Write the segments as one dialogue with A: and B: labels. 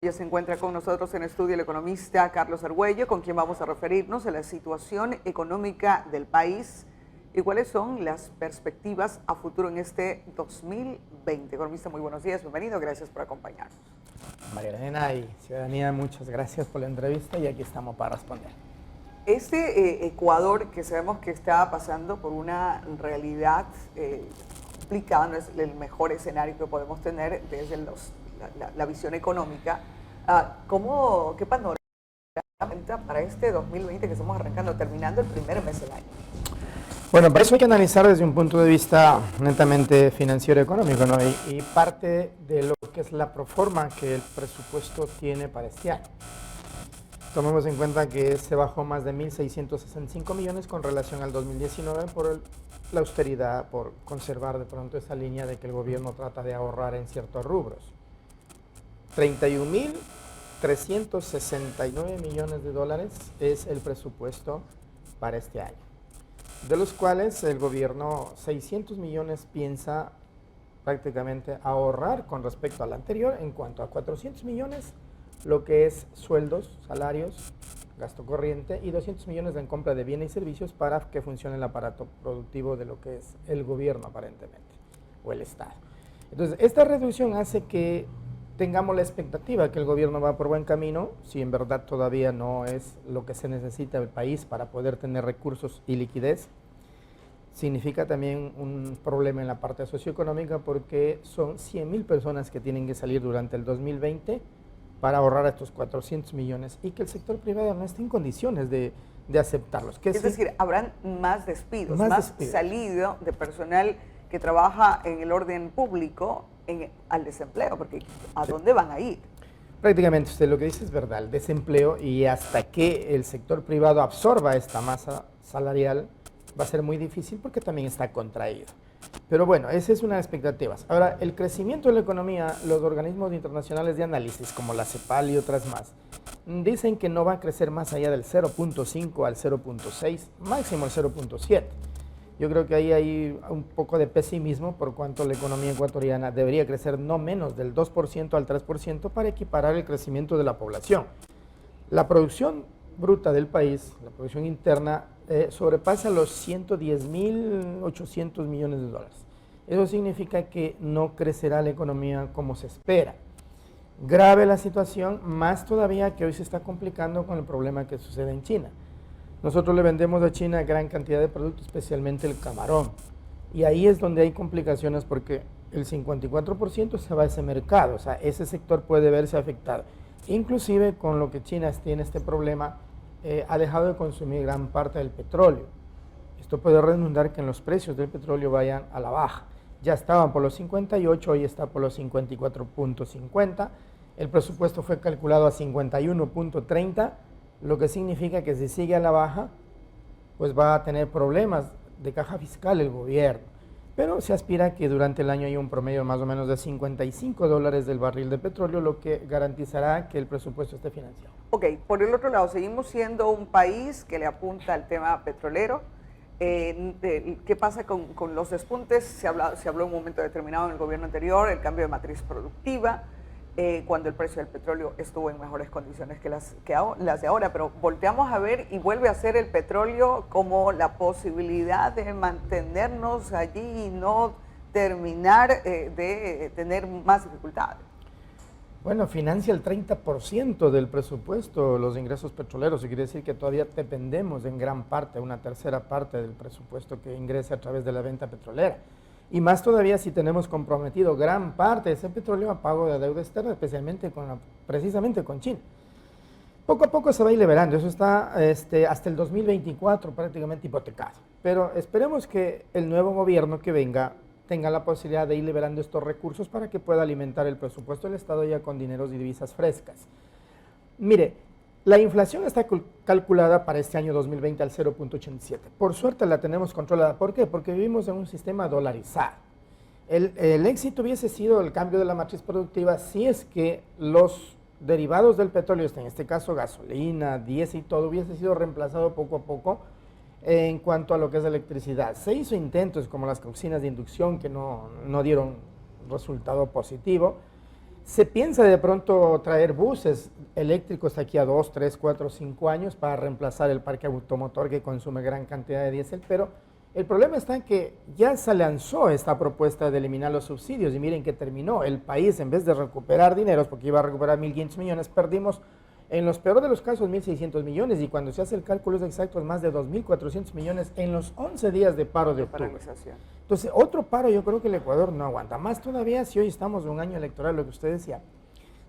A: Ya se encuentra con nosotros en estudio el economista Carlos Argüello, con quien vamos a referirnos a la situación económica del país y cuáles son las perspectivas a futuro en este 2020. Economista, muy buenos días, bienvenido, gracias por acompañarnos.
B: María Elena y ciudadanía, muchas gracias por la entrevista y aquí estamos para responder.
A: Ecuador, que sabemos que está pasando por una realidad complicada, no es el mejor escenario que podemos tener desde la visión económica. ¿Qué panorama para este 2020 que estamos arrancando, terminando el primer mes del año?
B: Bueno, para eso hay que analizar desde un punto de vista netamente financiero económico, ¿no? Y parte de lo que es la proforma que el presupuesto tiene para este año. Tomemos en cuenta que se bajó más de 1.665 millones con relación al 2019 por la austeridad, por conservar de pronto esa línea de que el gobierno trata de ahorrar en ciertos rubros. 31.369 millones de dólares es el presupuesto para este año, de los cuales el gobierno 600 millones piensa prácticamente ahorrar con respecto al anterior en cuanto a 400 millones lo que es sueldos, salarios, gasto corriente y 200 millones en compra de bienes y servicios para que funcione el aparato productivo de lo que es el gobierno aparentemente o el Estado. Entonces, esta reducción hace que tengamos la expectativa que el gobierno va por buen camino, si en verdad todavía no es lo que se necesita el país para poder tener recursos y liquidez. Significa también un problema en la parte socioeconómica porque son 100.000 personas que tienen que salir durante el 2020 para ahorrar estos 400 millones y que el sector privado no esté en condiciones de aceptarlos.
A: Es decir, habrán más despidos, más salido de personal que trabaja en el orden público al desempleo, porque ¿a dónde van a ir?
B: Prácticamente usted lo que dice es verdad, el desempleo, y hasta que el sector privado absorba esta masa salarial va a ser muy difícil porque también está contraído. Pero bueno, esa es una de las expectativas. Ahora, el crecimiento de la economía, los organismos internacionales de análisis como la CEPAL y otras más, dicen que no va a crecer más allá del 0.5 al 0.6, máximo el 0.7. Yo creo que ahí hay un poco de pesimismo por cuanto la economía ecuatoriana debería crecer no menos del 2% al 3% para equiparar el crecimiento de la población. La producción bruta del país, la producción interna, sobrepasa los 110.800 millones de dólares. Eso significa que no crecerá la economía como se espera. Grave la situación, más todavía que hoy se está complicando con el problema que sucede en China. Nosotros le vendemos a China gran cantidad de productos, especialmente el camarón. Y ahí es donde hay complicaciones porque el 54% se va a ese mercado, o sea, ese sector puede verse afectado. Inclusive con lo que China tiene este problema, ha dejado de consumir gran parte del petróleo. Esto puede redundar que en los precios del petróleo vayan a la baja. Ya estaban por los 58, hoy está por los 54.50. El presupuesto fue calculado a 51.30, lo que significa que si sigue a la baja, pues va a tener problemas de caja fiscal el gobierno. Pero se aspira que durante el año haya un promedio más o menos de $55 del barril de petróleo, lo que garantizará que el presupuesto esté financiado.
A: Ok, por el otro lado, seguimos siendo un país que le apunta al tema petrolero. ¿Qué pasa con los despuntes? Se habló en un momento determinado en el gobierno anterior, el cambio de matriz productiva, cuando el precio del petróleo estuvo en mejores condiciones que las de ahora, pero volteamos a ver y vuelve a ser el petróleo como la posibilidad de mantenernos allí y no terminar de tener más dificultades.
B: Bueno, financia el 30% del presupuesto los ingresos petroleros, y quiere decir que todavía dependemos en gran parte, una tercera parte del presupuesto que ingresa a través de la venta petrolera. Y más todavía si tenemos comprometido gran parte de ese petróleo a pago de deuda externa, especialmente precisamente con China. Poco a poco se va a ir liberando, eso está hasta el 2024 prácticamente hipotecado. Pero esperemos que el nuevo gobierno que venga tenga la posibilidad de ir liberando estos recursos para que pueda alimentar el presupuesto del Estado ya con dineros y divisas frescas. Mire, la inflación está calculada para este año 2020 al 0.87. Por suerte la tenemos controlada. ¿Por qué? Porque vivimos en un sistema dolarizado. El éxito hubiese sido el cambio de la matriz productiva si es que los derivados del petróleo, en este caso gasolina, diésel y todo, hubiese sido reemplazado poco a poco en cuanto a lo que es electricidad. Se hizo intentos como las cocinas de inducción que no dieron resultado positivo. Se piensa de pronto traer buses eléctricos aquí a 2, 3, 4, 5 años para reemplazar el parque automotor que consume gran cantidad de diésel, pero el problema está en que ya se lanzó esta propuesta de eliminar los subsidios y miren que terminó. El país, en vez de recuperar dineros, porque iba a recuperar 1.500 millones, perdimos en los peores de los casos 1.600 millones y cuando se hace el cálculo exacto es más de 2.400 millones en los 11 días de paro de octubre. Entonces, otro paro yo creo que el Ecuador no aguanta. Más todavía si hoy estamos en un año electoral, lo que usted decía,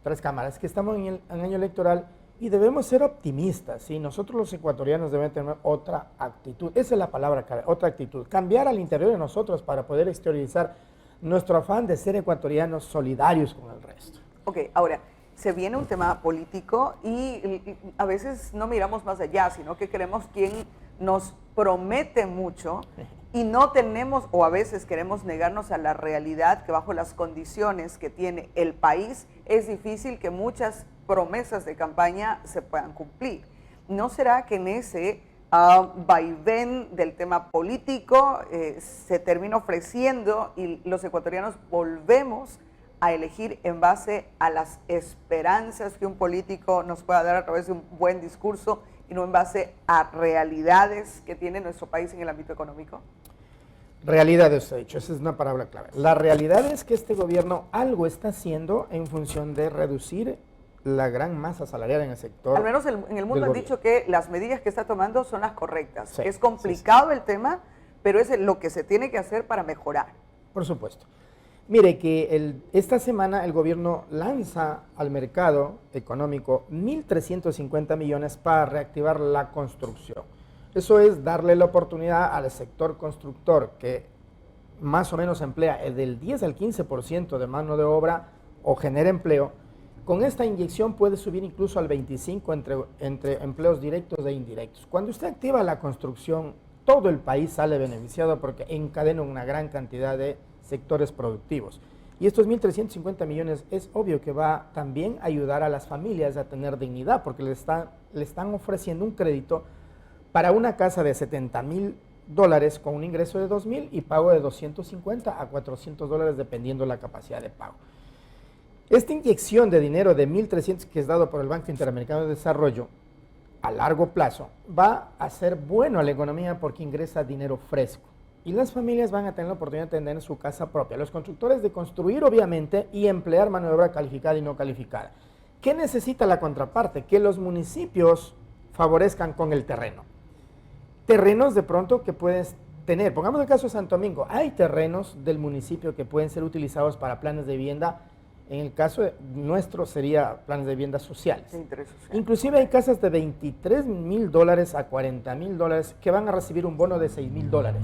B: tras cámaras, que estamos en año electoral y debemos ser optimistas, ¿sí? Nosotros los ecuatorianos debemos tener otra actitud, esa es la palabra, otra actitud, cambiar al interior de nosotros para poder exteriorizar nuestro afán de ser ecuatorianos solidarios con el resto.
A: Ok, ahora, se viene un tema político y a veces no miramos más allá, sino que queremos quien nos promete mucho y no tenemos, o a veces queremos negarnos a la realidad que bajo las condiciones que tiene el país es difícil que muchas promesas de campaña se puedan cumplir. ¿No será que en ese vaivén del tema político se termina ofreciendo y los ecuatorianos volvemos a elegir en base a las esperanzas que un político nos pueda dar a través de un buen discurso y no en base a realidades que tiene nuestro país en el ámbito económico?
B: Realidades, he dicho, esa es una palabra clave. La realidad es que este gobierno algo está haciendo en función de reducir la gran masa salarial en el sector.
A: Al menos en el mundo han dicho que las medidas que está tomando son las correctas.
B: Sí,
A: es complicado el tema, pero es lo que se tiene que hacer para mejorar.
B: Por supuesto. Mire que esta semana el gobierno lanza al mercado económico 1.350 millones para reactivar la construcción. Eso es darle la oportunidad al sector constructor que más o menos emplea del 10 al 15% de mano de obra o genera empleo. Con esta inyección puede subir incluso al 25% entre empleos directos e indirectos. Cuando usted activa la construcción, todo el país sale beneficiado porque encadena una gran cantidad de sectores productivos. Y estos 1.350 millones es obvio que va también a ayudar a las familias a tener dignidad porque le están ofreciendo un crédito para una casa de $70,000 con un ingreso de $2,000 y pago de $250 a $400 dependiendo la capacidad de pago. Esta inyección de dinero de 1.300 que es dado por el Banco Interamericano de Desarrollo a largo plazo va a ser bueno a la economía porque ingresa dinero fresco y las familias van a tener la oportunidad de tener su casa propia. Los constructores de construir obviamente y emplear mano de obra calificada y no calificada. ¿Qué necesita la contraparte? Que los municipios favorezcan con el terreno. Terrenos de pronto que puedes tener, pongamos el caso de Santo Domingo, hay terrenos del municipio que pueden ser utilizados para planes de vivienda. En el caso nuestro sería planes de vivienda sociales. Inclusive hay casas de $23,000 a $40,000 que van a recibir un bono de $6,000.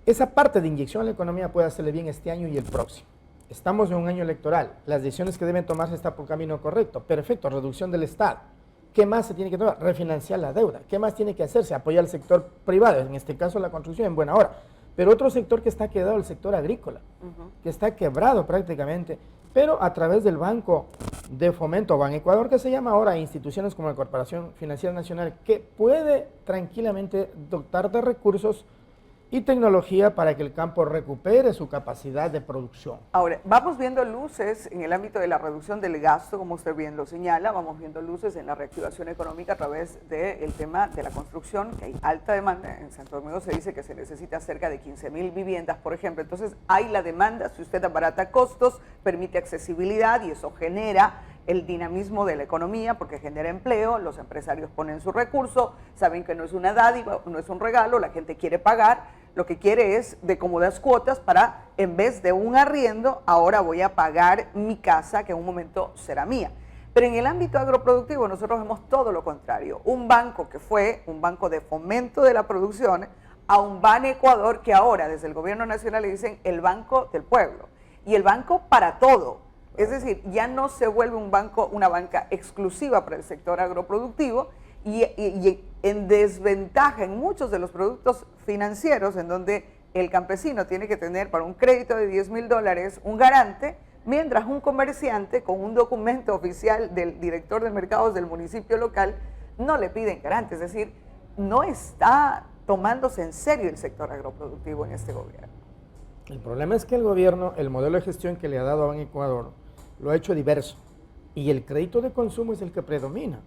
B: Esa parte de inyección a la economía puede hacerle bien este año y el próximo. Estamos en un año electoral, las decisiones que deben tomarse están por camino correcto. Perfecto, reducción del Estado. ¿Qué más se tiene que tomar? Refinanciar la deuda. ¿Qué más tiene que hacerse? Apoyar al sector privado, en este caso la construcción en buena hora. Pero otro sector que está quedado, el sector agrícola, que está quebrado prácticamente, pero a través del Banco de Fomento, Banecuador, que se llama ahora, instituciones como la Corporación Financiera Nacional, que puede tranquilamente dotar de recursos y tecnología para que el campo recupere su capacidad de producción.
A: Ahora, vamos viendo luces en el ámbito de la reducción del gasto, como usted bien lo señala, vamos viendo luces en la reactivación económica a través del tema de la construcción, que hay alta demanda. En Santo Domingo se dice que se necesita cerca de 15,000 viviendas, por ejemplo. Entonces, hay la demanda, si usted abarata costos, permite accesibilidad y eso genera el dinamismo de la economía porque genera empleo, los empresarios ponen su recurso, saben que no es una dádiva, no es un regalo, la gente quiere pagar, lo que quiere es de cómodas cuotas para, en vez de un arriendo, ahora voy a pagar mi casa que en un momento será mía. Pero en el ámbito agroproductivo nosotros vemos todo lo contrario, un banco que fue un banco de fomento de la producción a un Banecuador que ahora desde el gobierno nacional le dicen el banco del pueblo y el banco para todo. Es decir, ya no se vuelve un banco, una banca exclusiva para el sector agroproductivo y en desventaja en muchos de los productos financieros en donde el campesino tiene que tener para un crédito de $10,000 un garante, mientras un comerciante con un documento oficial del director de mercados del municipio local no le piden garante. Es decir, no está tomándose en serio el sector agroproductivo en este gobierno.
B: El problema es que el gobierno, el modelo de gestión que le ha dado a Ecuador, lo ha hecho diverso. Y el crédito de consumo es el que predomina.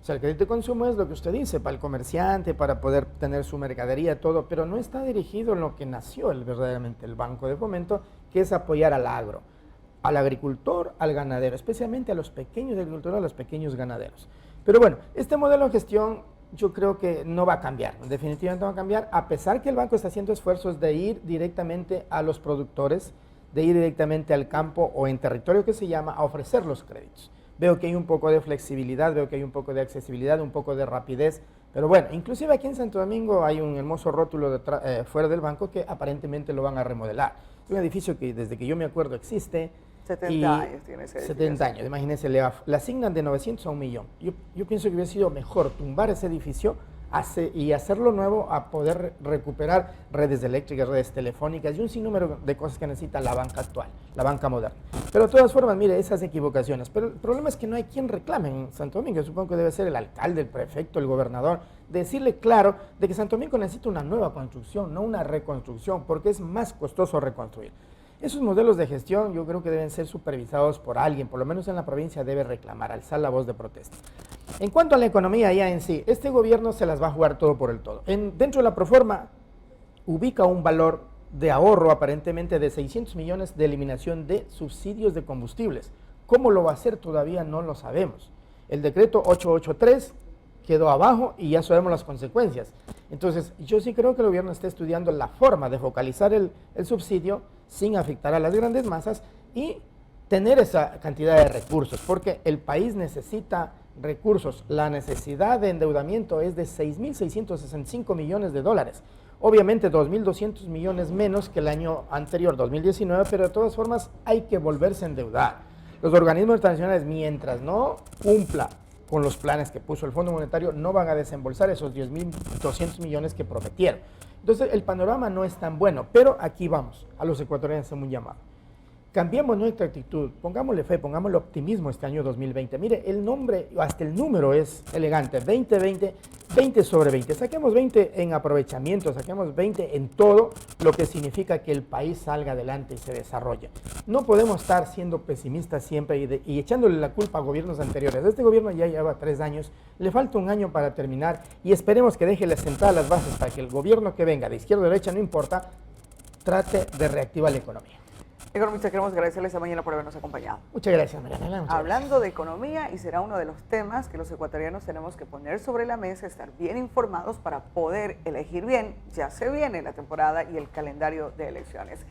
B: O sea, el crédito de consumo es lo que usted dice, para el comerciante, para poder tener su mercadería, todo, pero no está dirigido en lo que nació verdaderamente el Banco de Fomento, que es apoyar al agro, al agricultor, al ganadero, especialmente a los pequeños agricultores, a los pequeños ganaderos. Pero bueno, este modelo de gestión yo creo que no va a cambiar, definitivamente no va a cambiar, a pesar que el banco está haciendo esfuerzos de ir directamente a los productores, de ir directamente al campo o en territorio que se llama a ofrecer los créditos. Veo que hay un poco de flexibilidad, veo que hay un poco de accesibilidad, un poco de rapidez, pero bueno, inclusive aquí en Santo Domingo hay un hermoso rótulo fuera del banco que aparentemente lo van a remodelar. Es un edificio que desde que yo me acuerdo existe.
A: 70 años tiene ese edificio.
B: 70 años, imagínense, le asignan de 900 a 1 millón. Yo pienso que hubiera sido mejor tumbar ese edificio y hacerlo nuevo a poder recuperar redes eléctricas, redes telefónicas y un sinnúmero de cosas que necesita la banca actual, la banca moderna. Pero de todas formas, mire, esas equivocaciones. Pero el problema es que no hay quien reclame en Santo Domingo. Yo supongo que debe ser el alcalde, el prefecto, el gobernador, decirle claro de que Santo Domingo necesita una nueva construcción, no una reconstrucción, porque es más costoso reconstruir. Esos modelos de gestión yo creo que deben ser supervisados por alguien, por lo menos en la provincia debe reclamar, alzar la voz de protesta. En cuanto a la economía ya en sí, este gobierno se las va a jugar todo por el todo. Dentro de la Proforma ubica un valor de ahorro aparentemente de 600 millones de eliminación de subsidios de combustibles. ¿Cómo lo va a hacer? Todavía no lo sabemos. El decreto 883 quedó abajo y ya sabemos las consecuencias. Entonces, yo sí creo que el gobierno está estudiando la forma de focalizar el subsidio sin afectar a las grandes masas y tener esa cantidad de recursos, porque el país necesita recursos. La necesidad de endeudamiento es de 6.665 millones de dólares. Obviamente 2.200 millones menos que el año anterior, 2019, pero de todas formas hay que volverse a endeudar. Los organismos internacionales, mientras no cumpla con los planes que puso el Fondo Monetario, no van a desembolsar esos 10.200 millones que prometieron. Entonces, el panorama no es tan bueno, pero aquí vamos, a los ecuatorianos hacemos un llamado. Cambiemos nuestra actitud, pongámosle fe, pongámosle optimismo este año 2020. Mire, el nombre, hasta el número es elegante, 2020, 20 sobre 20. Saquemos 20 en aprovechamiento, saquemos 20 en todo lo que significa que el país salga adelante y se desarrolle. No podemos estar siendo pesimistas siempre y echándole la culpa a gobiernos anteriores. Este gobierno ya lleva 3 años, le falta un año para terminar y esperemos que deje sentadas las bases para que el gobierno que venga, de izquierda o derecha, no importa, trate de reactivar la economía.
A: Economista, queremos agradecerles esta mañana por habernos acompañado.
B: Muchas gracias, Mariana.
A: Hablando de economía, y será uno de los temas que los ecuatorianos tenemos que poner sobre la mesa, estar bien informados para poder elegir bien. Ya se viene la temporada y el calendario de elecciones.